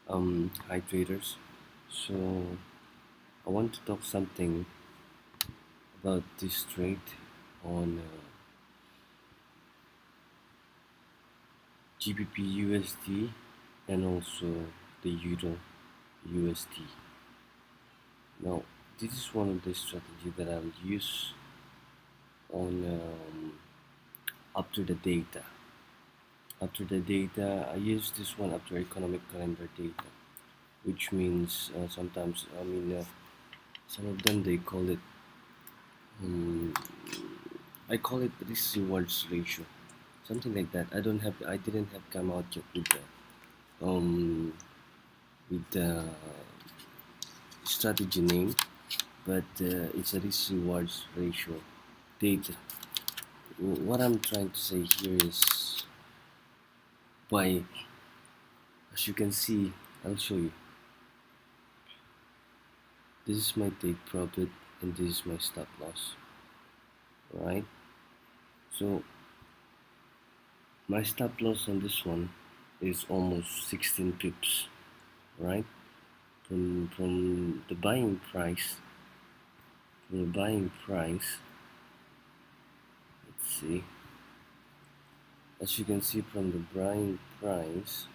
Hi traders. So I want to talk something about this trade on GBP USD and also the Euro USD. Now, this is one of the strategy that I'll use on after the data. After the data, I use this one after economic calendar data, which means sometimes some of them they call it um, I call it risk rewards ratio, something like that. I didn't have come out yet um with the strategy name, but it's a risk rewards ratio data. What I'm trying to say here is by, as you can see, I'll show you. This is my take profit and this is my stop loss. Right? So my stop loss on this one is almost 16 pips. Right? From the buying price. From the buying price. Let's see. As you can see from the buying price,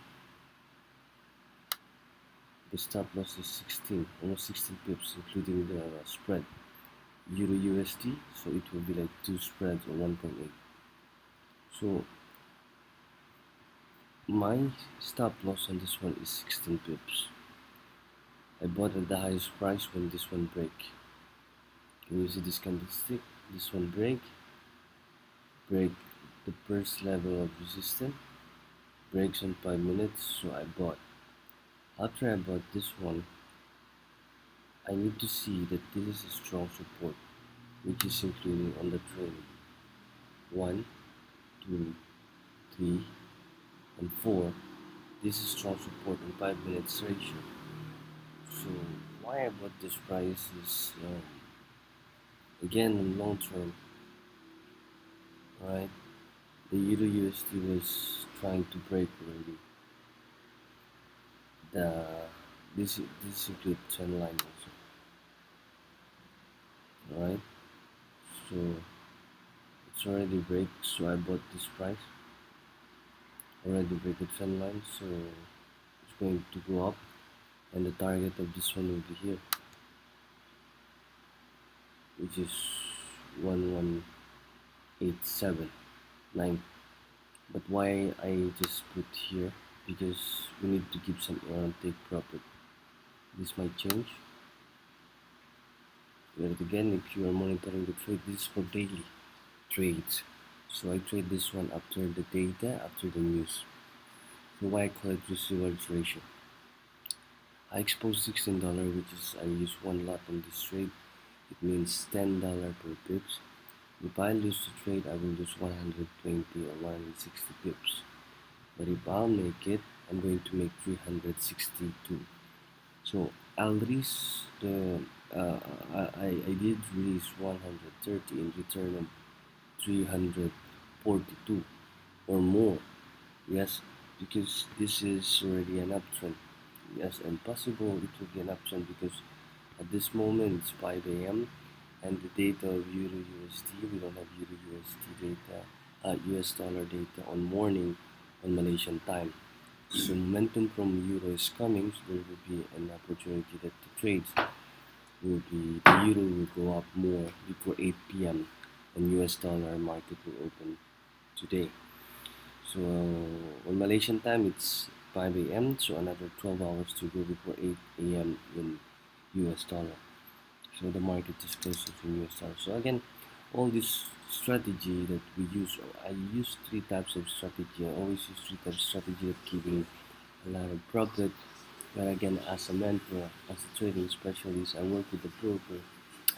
the stop loss is 16, almost 16 pips, including the spread. Euro USD, so it will be like two spreads or 1.8. So my stop loss on this one is 16 pips. I bought at the highest price when this one break. Can you see this candlestick? This one break the first level of resistance, breaks on 5 minutes, so I bought. After I bought this one, I need to see that this is a strong support, which is including on the trend 1, 2, 3, and 4. This is strong support in 5 minutes ratio. So why I bought this price is again in long term, right? The Euro USD was trying to break already. The this includes trend line also, right? So it's already break, so I bought this price. Already break the trend line, so it's going to go up, and the target of this one will be here, which is 11879. But why I just put here, because we need to keep some take profit. This might change. But again, if you are monitoring the trade, this is for daily trades. So I trade this one after the data, after the news. So why I call it risk rewards ratio. I expose $16, which is I use one lot on this trade. It means $10 per pips. If I lose the trade, I will lose 120 or 160 pips. But if I'll make it, I'm going to make 362. So I'll risk the I did release 130 in return of 342 or more. Yes, because this is already an uptrend. Yes, and possible it will be an uptrend because at this moment it's 5 a.m. and the data of Euro USD, we don't have Euro USD data, US dollar data on morning on Malaysian time. So momentum from Euro is coming, so there will be an opportunity that the trades will be, the Euro will go up more before 8 p.m. and US dollar market will open today. So on Malaysian time it's 5 a.m. so another 12 hours to go before 8 a.m. in US dollar. So the market is closer to US dollar. So again, all this strategy that we use, I use three types of strategy. I always use three types of strategy that giving a lot of profit. But again, as a mentor, as a trading specialist, I work with a broker.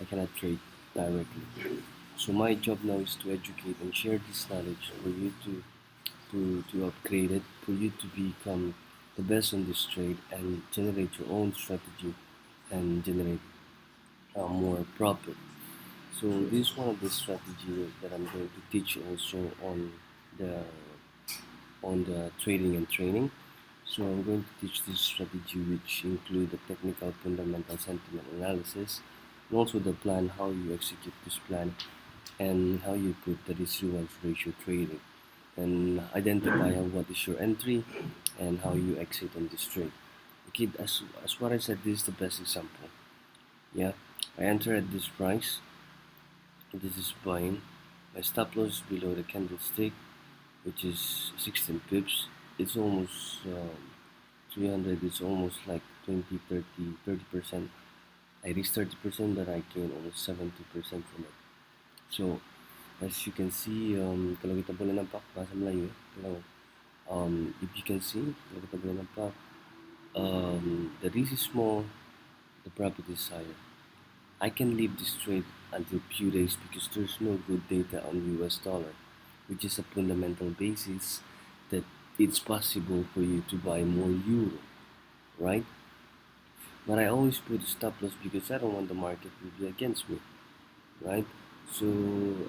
I cannot trade directly. So my job now is to educate and share this knowledge for you to upgrade it, for you to become the best on this trade and generate your own strategy and generate more profit. So this is one of the strategies that I'm going to teach also the on the trading and training. So I'm going to teach this strategy, which include the technical fundamental sentiment analysis, and also the plan, how you execute this plan, and how you put the risk-reward ratio trading, and identify what is your entry and how you exit on this trade. Okay, as what I said, this is the best example. Yeah, I enter at this price. This is buying. My stop loss is below the candlestick, which is 16 pips. It's almost 300. It's almost like 20, 30%. I risk 30%, but I gain almost 70% from it. So as you can see, kalau kita boleh nampak bahasa Melayu, kalau if you can see, kalau kita boleh nampak, the risk is small, the profit is higher. I can leave this trade until few days because there's no good data on US dollar, which is a fundamental basis that it's possible for you to buy more euro, right? But I always put a stop loss because I don't want the market to be against me, right? So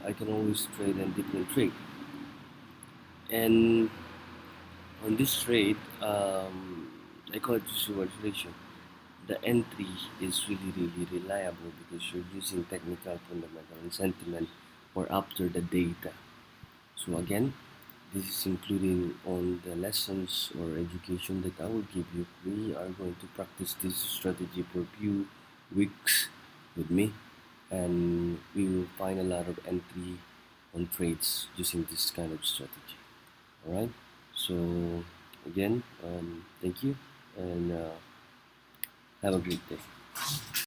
I can always trade a different trade. And on this trade, I call it reward ratio. The entry is really reliable because you're using technical fundamental and sentiment or after the data. So again, this is including on the lessons or education that I will give you. We are going to practice this strategy for a few weeks with me, and we will find a lot of entry on trades using this kind of strategy. All right. So again, thank you, and have a great day.